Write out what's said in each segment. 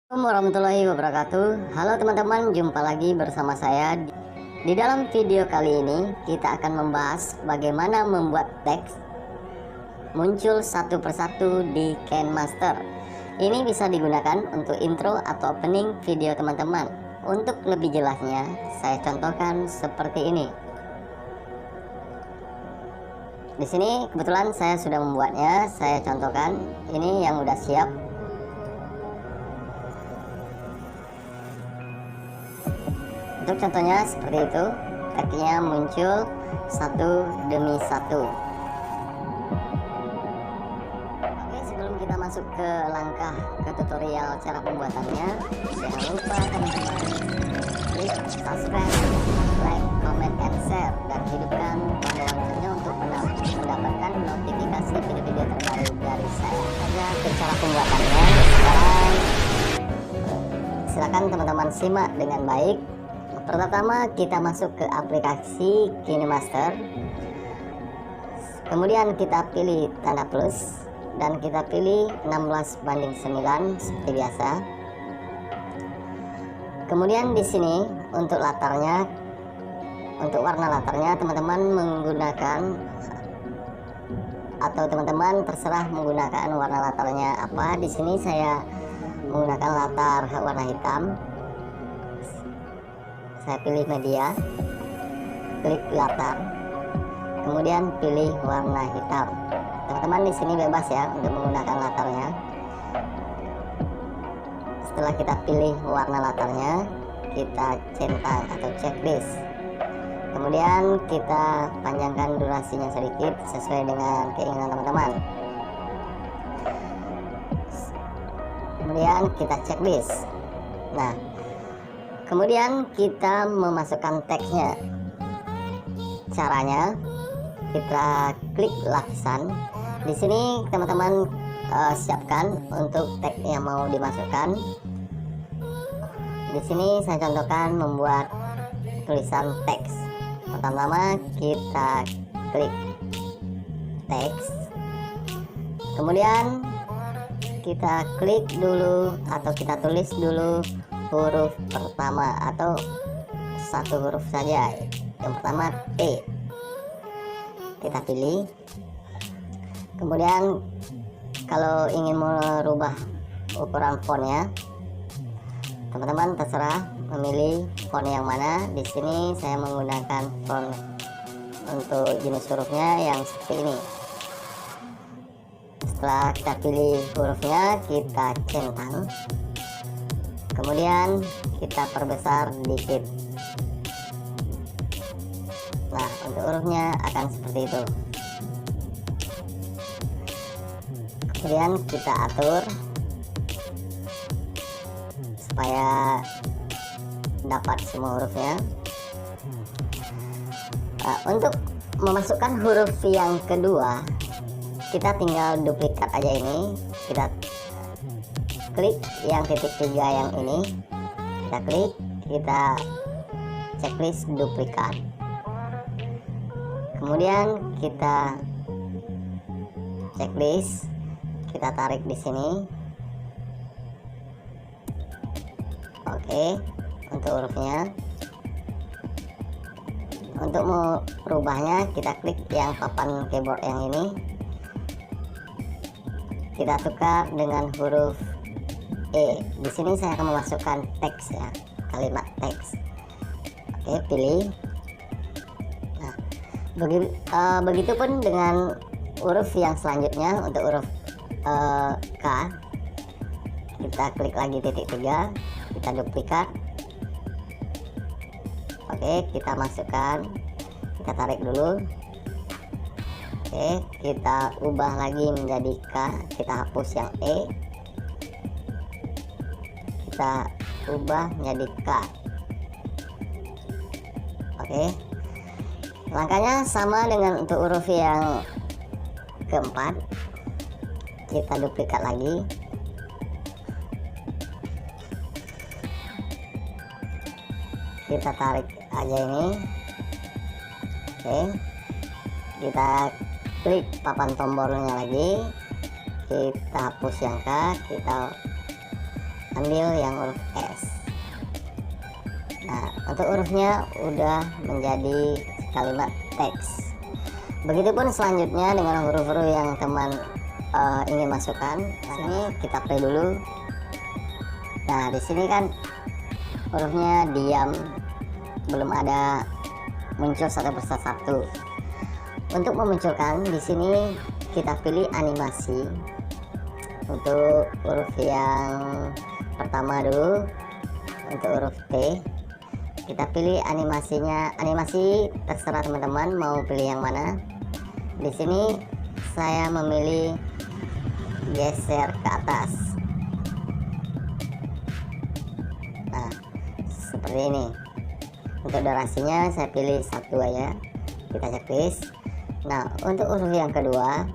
Assalamualaikum warahmatullahi wabarakatuh. Halo teman-teman, jumpa lagi bersama saya. Di dalam video kali ini kita akan membahas bagaimana membuat teks muncul satu persatu di KineMaster. Ini bisa digunakan untuk intro atau opening video teman-teman. Untuk lebih jelasnya, saya contohkan seperti ini. Di sini kebetulan saya sudah membuatnya, saya contohkan. Ini yang udah siap. Untuk contohnya seperti itu, teksnya muncul satu demi satu. Oke, sebelum kita masuk ke langkah ke tutorial cara pembuatannya, jangan lupa teman-teman klik subscribe, like, comment, and share, dan hidupkan tombol loncengnya untuk mendapatkan notifikasi video-video terbaru dari saya. Saja ke cara pembuatannya. Sekarang silakan teman-teman simak dengan baik. Pertama kita masuk ke aplikasi KineMaster, kemudian kita pilih tanda plus dan kita pilih 16:9 seperti biasa. Kemudian di sini untuk latarnya, untuk warna latarnya teman-teman menggunakan atau teman-teman terserah menggunakan warna latarnya apa. Di sini saya menggunakan latar warna hitam. Saya pilih media, klik latar, kemudian pilih warna hitam. Teman-teman di sini bebas ya untuk menggunakan latarnya. Setelah kita pilih warna latarnya, kita centang atau checklist. Kemudian kita panjangkan durasinya sedikit sesuai dengan keinginan teman-teman. Kemudian kita checklist. Nah, kemudian kita memasukkan teksnya. Caranya kita klik lapisan. Di sini teman-teman siapkan untuk teks yang mau dimasukkan. Di sini saya contohkan membuat tulisan teks. Pertama kita klik teks. Kemudian kita klik dulu atau kita tulis dulu huruf pertama atau satu huruf saja. Yang pertama T, kita pilih. Kemudian kalau ingin merubah ukuran fontnya, teman-teman terserah memilih font yang mana. Di sini saya menggunakan font untuk jenis hurufnya yang seperti ini. Setelah kita pilih hurufnya, kita centang. Kemudian kita perbesar dikit. Nah, untuk hurufnya akan seperti itu. Kemudian kita atur supaya dapat semua hurufnya. Nah, untuk memasukkan huruf yang kedua, kita tinggal duplikat aja ini. Kita klik yang titik 3 yang ini, kita klik, kita checklist duplikat. Kemudian kita checklist, kita tarik di sini. Oke, untuk hurufnya. Untuk merubahnya kita klik yang papan keyboard yang ini. Kita tukar dengan huruf E. Di sini saya akan memasukkan teks ya, kalimat teks. Oke, pilih. Nah, begitupun dengan huruf yang selanjutnya. Untuk huruf K, kita klik lagi titik 3, kita duplikat. Oke, kita masukkan, kita tarik dulu. Oke, kita ubah lagi menjadi K, kita hapus yang E, kita ubah menjadi K. Oke, langkahnya sama dengan untuk huruf yang keempat. Kita duplikat lagi. Kita tarik aja ini. Oke, kita klik papan tombolnya lagi, kita hapus yang K, kita ambil yang huruf S. Nah, untuk hurufnya udah menjadi kalimat teks. Begitupun selanjutnya dengan huruf-huruf yang teman ingin masukkan. Sini kita play dulu. Nah, di sini kan hurufnya diam, belum ada muncul satu persatu. Untuk memunculkan di sini kita pilih animasi. Untuk huruf yang pertama dulu, untuk huruf T kita pilih animasinya. Animasi terserah teman-teman mau pilih yang mana. Di sini saya memilih geser ke atas. Nah, seperti ini. Untuk durasinya saya pilih 1 aja, kita checklist. Nah, untuk huruf yang kedua,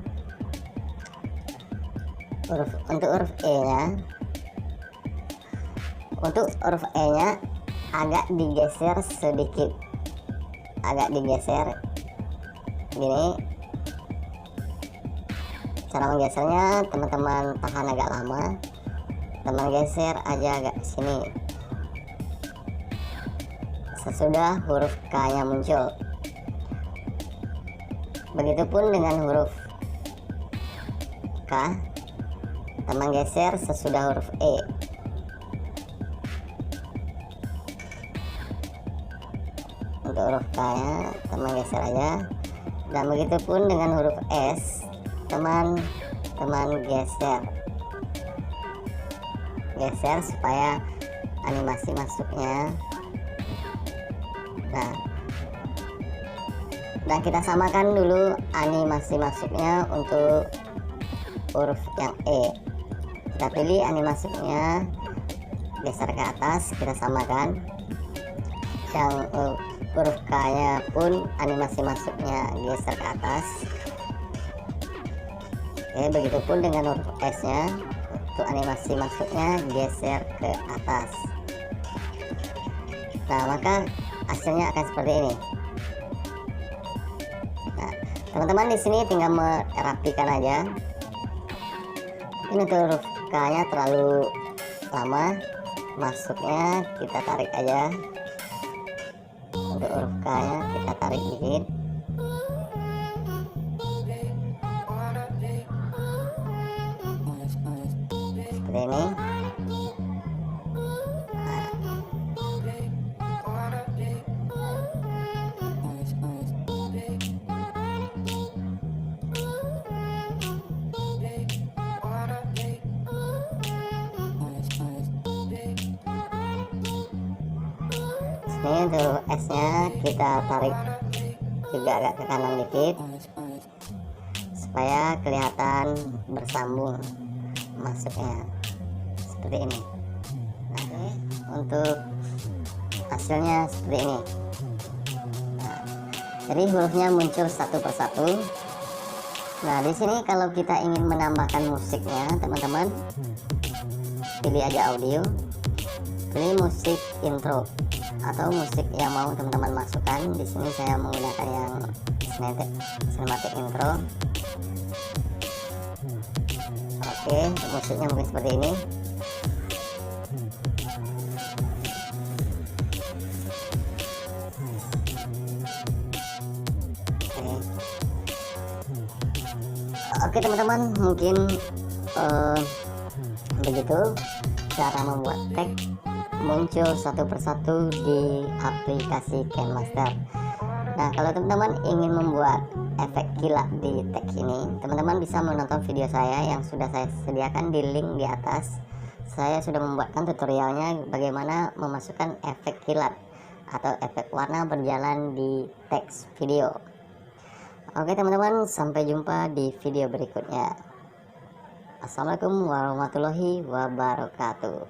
untuk huruf E nya, agak digeser sedikit, agak digeser gini. Cara menggesernya teman-teman tahan agak lama, teman geser aja agak sini sesudah huruf K nya muncul. Begitupun dengan huruf K, teman geser sesudah huruf E. Untuk huruf K nya teman geser aja. Dan begitupun dengan huruf S, teman geser supaya animasi masuknya. Nah, dan kita samakan dulu animasi masuknya untuk huruf yang E. Kita pilih animasinya geser ke atas, kita samakan. Yang huruf K nya pun animasi masuknya geser ke atas. Oke, begitupun dengan huruf S nya, untuk animasi masuknya geser ke atas. Nah, maka hasilnya akan seperti ini. Nah, teman-teman di sini tinggal merapikan aja. Ini untuk huruf K nya terlalu lama masuknya, kita tarik aja. Untuk huruf K nya kita tarik dikit. Seperti ini. Ini untuk S nya kita tarik juga agak ke kanan dikit supaya kelihatan bersambung masuknya seperti ini. Nah, untuk hasilnya seperti ini. Nah, jadi hurufnya muncul satu persatu. Nah, di sini kalau kita ingin menambahkan musiknya, teman-teman pilih aja audio, pilih musik intro atau musik yang mau teman-teman masukkan. Di sini saya menggunakan yang cinematic intro. Oke, musiknya mungkin seperti ini. Oke teman-teman, mungkin begitu cara membuat tag muncul satu persatu di aplikasi KineMaster. Nah, kalau teman-teman ingin membuat efek kilat di tag ini, teman-teman bisa menonton video saya yang sudah saya sediakan di link di atas. Saya sudah membuatkan tutorialnya bagaimana memasukkan efek kilat atau efek warna berjalan di teks video. Oke teman-teman, sampai jumpa di video berikutnya. Assalamualaikum warahmatullahi wabarakatuh.